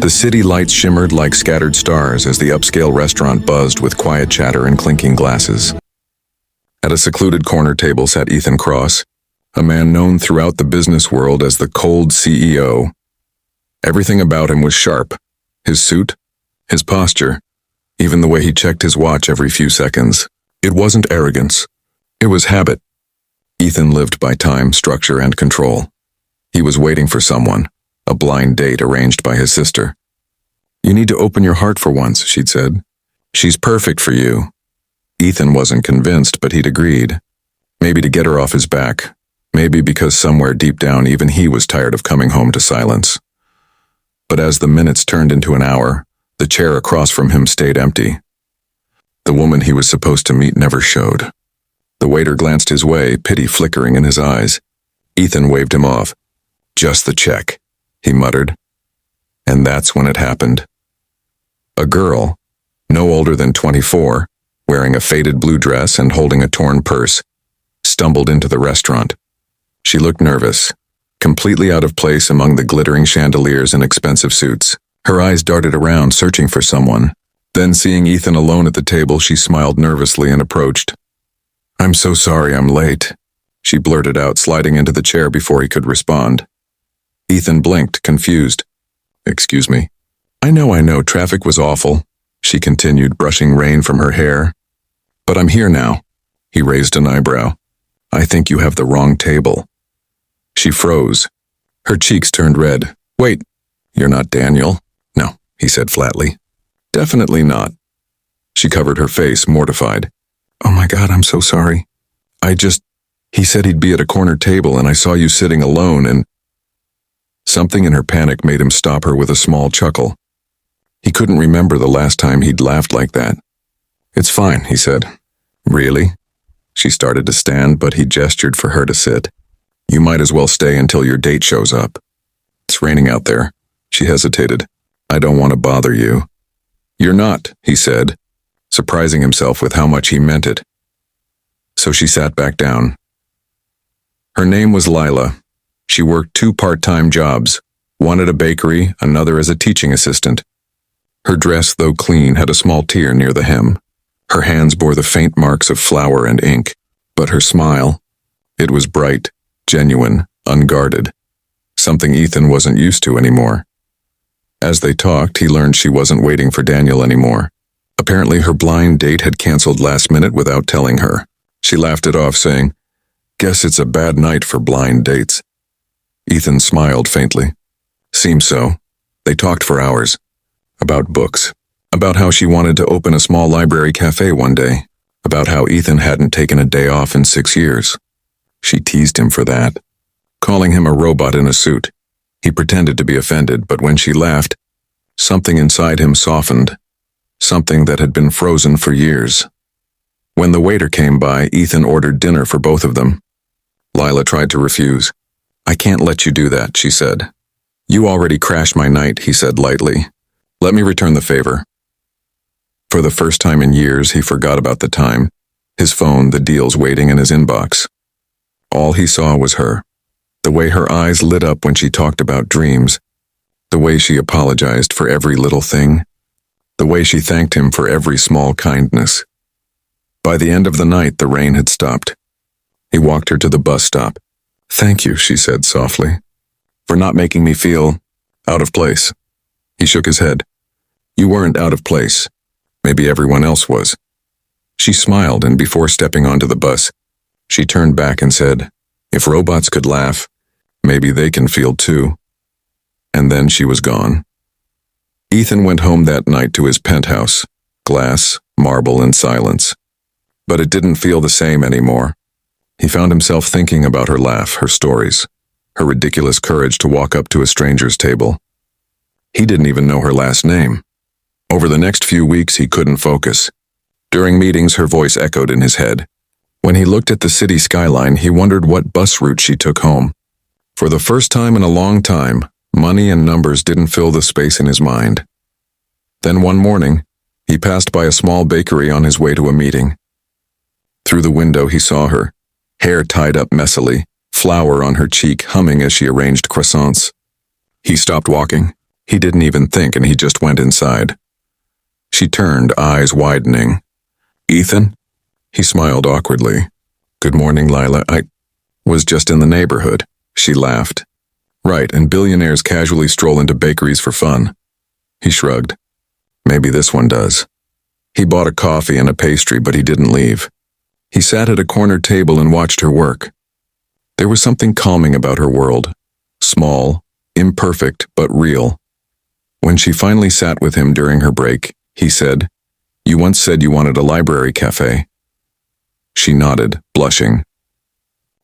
The city lights shimmered like scattered stars as the upscale restaurant buzzed with quiet chatter and clinking glasses. At a secluded corner table sat Ethan Cross, a man known throughout the business world as the cold CEO. Everything about him was sharp. His suit, his posture, even the way he checked his watch every few seconds. It wasn't arrogance. It was habit. Ethan lived by time, structure, and control. He was waiting for someone, a blind date arranged by his sister. "You need to open your heart for once," she'd said. "She's perfect for you." Ethan wasn't convinced, but he'd agreed. Maybe to get her off his back. Maybe because somewhere deep down even he was tired of coming home to silence. But as the minutes turned into an hour, the chair across from him stayed empty. The woman he was supposed to meet never showed. The waiter glanced his way, pity flickering in his eyes. Ethan waved him off. "Just the check," he muttered. And that's when it happened. A girl, no older than 24, wearing a faded blue dress and holding a torn purse, stumbled into the restaurant. She looked nervous, completely out of place among the glittering chandeliers and expensive suits. Her eyes darted around, searching for someone. Then, seeing Ethan alone at the table, she smiled nervously and approached. "I'm so sorry I'm late," she blurted out, sliding into the chair before he could respond. Ethan blinked, confused. "Excuse me." I know, traffic was awful," she continued, brushing rain from her hair. "But I'm here now." He raised an eyebrow. "I think you have the wrong table." She froze. Her cheeks turned red. "Wait, you're not Daniel?" "No," he said flatly. "Definitely not." She covered her face, mortified. "Oh my God, I'm so sorry. He said he'd be at a corner table and I saw you sitting alone and—" Something in her panic made him stop her with a small chuckle. He couldn't remember the last time he'd laughed like that. "It's fine," he said. "Really?" She started to stand, but he gestured for her to sit. "You might as well stay until your date shows up." "It's raining out there." She hesitated. "I don't want to bother you." "You're not," he said, surprising himself with how much he meant it. So she sat back down. Her name was Lila. She worked 2 part-time jobs, one at a bakery, another as a teaching assistant. Her dress, though clean, had a small tear near the hem. Her hands bore the faint marks of flour and ink. But her smile, it was bright, genuine, unguarded. Something Ethan wasn't used to anymore. As they talked, he learned she wasn't waiting for Daniel anymore. Apparently her blind date had canceled last minute without telling her. She laughed it off, saying, "Guess it's a bad night for blind dates." Ethan smiled faintly. "Seems so." They talked for hours. About books. About how she wanted to open a small library cafe one day. About how Ethan hadn't taken a day off in 6 years. She teased him for that, calling him a robot in a suit. He pretended to be offended, but when she laughed, something inside him softened. Something that had been frozen for years. When the waiter came by, Ethan ordered dinner for both of them. Lila tried to refuse. "I can't let you do that," she said. "You already crashed my night," he said lightly. "Let me return the favor." For the first time in years, he forgot about the time, his phone, the deals waiting in his inbox. All he saw was her. The way her eyes lit up when she talked about dreams. The way she apologized for every little thing. The way she thanked him for every small kindness. By the end of the night, the rain had stopped. He walked her to the bus stop. "Thank you," she said softly, "for not making me feel out of place." He shook his head. "You weren't out of place. Maybe everyone else was." She smiled, and before stepping onto the bus, she turned back and said, "If robots could laugh, maybe they can feel too." And then she was gone. Ethan went home that night to his penthouse, glass, marble, and silence. But it didn't feel the same anymore. He found himself thinking about her laugh, her stories, her ridiculous courage to walk up to a stranger's table. He didn't even know her last name. Over the next few weeks, he couldn't focus. During meetings, her voice echoed in his head. When he looked at the city skyline, he wondered what bus route she took home. For the first time in a long time, money and numbers didn't fill the space in his mind. Then one morning, he passed by a small bakery on his way to a meeting. Through the window, he saw her, hair tied up messily, flour on her cheek, humming as she arranged croissants. He stopped walking. He didn't even think and he just went inside. She turned, eyes widening. "Ethan?" He smiled awkwardly. "Good morning, Lila. I was just in the neighborhood." She laughed. "Right, and billionaires casually stroll into bakeries for fun." He shrugged. "Maybe this one does." He bought a coffee and a pastry, but he didn't leave. He sat at a corner table and watched her work. There was something calming about her world. Small, imperfect, but real. When she finally sat with him during her break, he said, "You once said you wanted a library cafe." She nodded, blushing.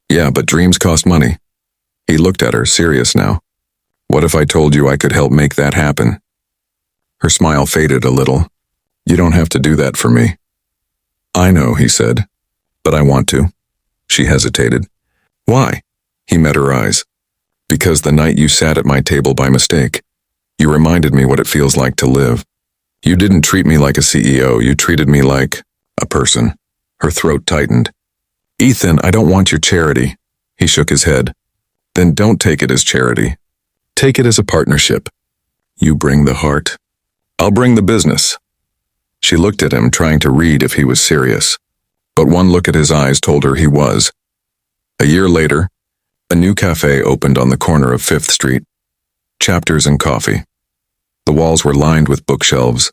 "Yeah, but dreams cost money." He looked at her, serious now. "What if I told you I could help make that happen?" Her smile faded a little. "You don't have to do that for me." "I know," he said, "but I want to." She hesitated. "Why?" He met her eyes. "Because the night you sat at my table by mistake, you reminded me what it feels like to live. You didn't treat me like a CEO, you treated me like a person." Her throat tightened. "Ethan, I don't want your charity." He shook his head. "Then don't take it as charity. Take it as a partnership. You bring the heart. I'll bring the business." She looked at him, trying to read if he was serious. But one look at his eyes told her he was. A year later, a new cafe opened on the corner of 5th Street. Chapters and coffee. The walls were lined with bookshelves.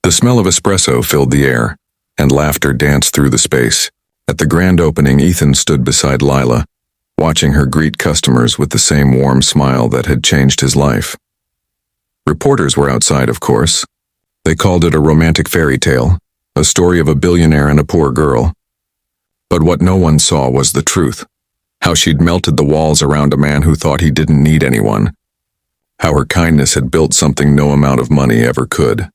The smell of espresso filled the air, and laughter danced through the space. At the grand opening, Ethan stood beside Lila, watching her greet customers with the same warm smile that had changed his life. Reporters were outside, of course. They called it a romantic fairy tale, a story of a billionaire and a poor girl. But what no one saw was the truth. How she'd melted the walls around a man who thought he didn't need anyone. How her kindness had built something no amount of money ever could.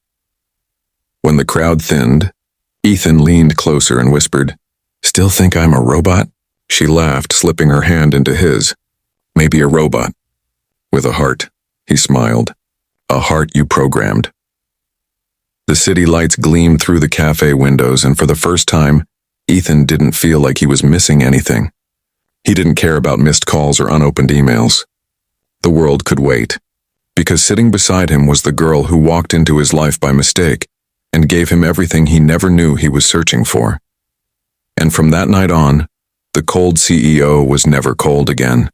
When the crowd thinned, Ethan leaned closer and whispered, "Still think I'm a robot?" She laughed, slipping her hand into his. "Maybe a robot. With a heart," he smiled. "A heart you programmed." The city lights gleamed through the cafe windows, and for the first time, Ethan didn't feel like he was missing anything. He didn't care about missed calls or unopened emails. The world could wait, because sitting beside him was the girl who walked into his life by mistake and gave him everything he never knew he was searching for. And from that night on, the cold CEO was never cold again.